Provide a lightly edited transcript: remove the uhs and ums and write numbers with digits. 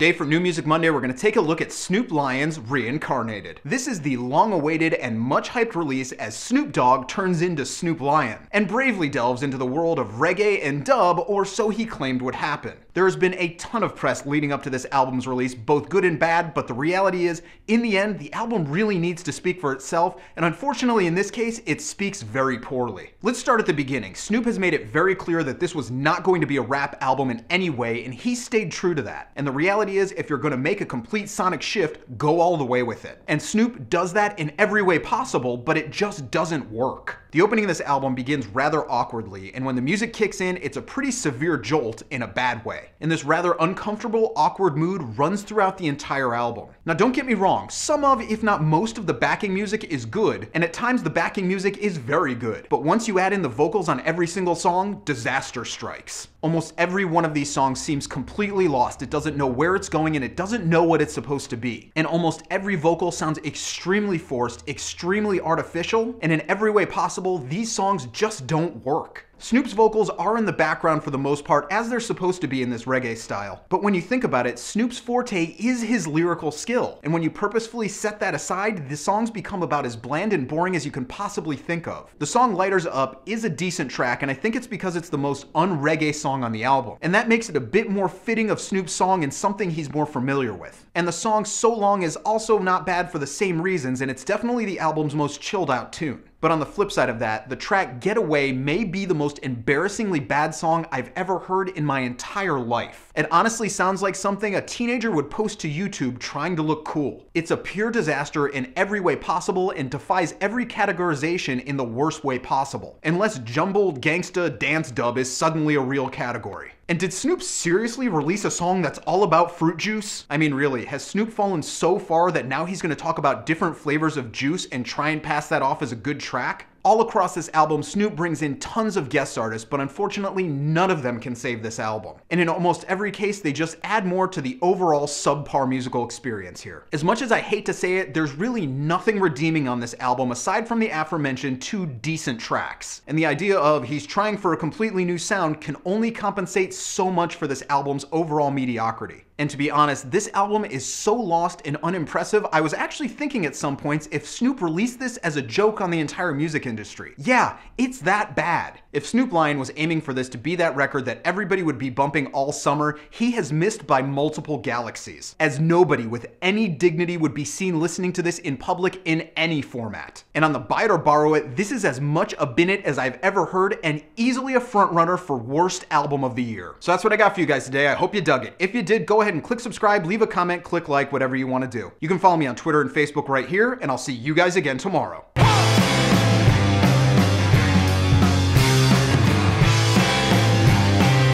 Today for New Music Monday, we're going to take a look at Snoop Lion's Reincarnated. This is the long-awaited and much-hyped release as Snoop Dogg turns into Snoop Lion, and bravely delves into the world of reggae and dub, or so he claimed would happen. There has been a ton of press leading up to this album's release, both good and bad, but the reality is, in the end, the album really needs to speak for itself, and unfortunately in this case, it speaks very poorly. Let's start at the beginning. Snoop has made it very clear that this was not going to be a rap album in any way, and he stayed true to that. And the reality is, if you're going to make a complete sonic shift, go all the way with it. And Snoop does that in every way possible, but it just doesn't work. The opening of this album begins rather awkwardly, and when the music kicks in, it's a pretty severe jolt in a bad way. And this rather uncomfortable, awkward mood runs throughout the entire album. Now don't get me wrong, some of, if not most of the backing music is good, and at times the backing music is very good. But once you add in the vocals on every single song, disaster strikes. Almost every one of these songs seems completely lost. It doesn't know where it's going and it doesn't know what it's supposed to be. And almost every vocal sounds extremely forced, extremely artificial, and in every way possible, these songs just don't work. Snoop's vocals are in the background for the most part, as they're supposed to be in this reggae style. But when you think about it, Snoop's forte is his lyrical skill. And when you purposefully set that aside, the songs become about as bland and boring as you can possibly think of. The song Lighters Up is a decent track, and I think it's because it's the most un-reggae song on the album. And that makes it a bit more fitting of Snoop's song and something he's more familiar with. And the song So Long is also not bad for the same reasons, and it's definitely the album's most chilled out tune. But on the flip side of that, the track Get Away may be the most embarrassingly bad song I've ever heard in my entire life. It honestly sounds like something a teenager would post to YouTube trying to look cool. It's a pure disaster in every way possible and defies every categorization in the worst way possible. Unless jumbled gangsta dance dub is suddenly a real category. And did Snoop seriously release a song that's all about fruit juice? I mean, really, has Snoop fallen so far that now he's gonna talk about different flavors of juice and try and pass that off as a good track? All across this album, Snoop brings in tons of guest artists, but unfortunately, none of them can save this album. And in almost every case, they just add more to the overall subpar musical experience here. As much as I hate to say it, there's really nothing redeeming on this album aside from the aforementioned two decent tracks. And the idea of he's trying for a completely new sound can only compensate so much for this album's overall mediocrity. And to be honest, this album is so lost and unimpressive, I was actually thinking at some points if Snoop released this as a joke on the entire music industry. Yeah, it's that bad. If Snoop Lion was aiming for this to be that record that everybody would be bumping all summer, he has missed by multiple galaxies, as nobody with any dignity would be seen listening to this in public in any format. And on the Buy It or Borrow It, this is as much a bin it as I've ever heard and easily a frontrunner for worst album of the year. So that's what I got for you guys today. I hope you dug it. If you did, go ahead and click subscribe, leave a comment, click like, whatever you want to do. You can follow me on Twitter and Facebook right here, and I'll see you guys again tomorrow.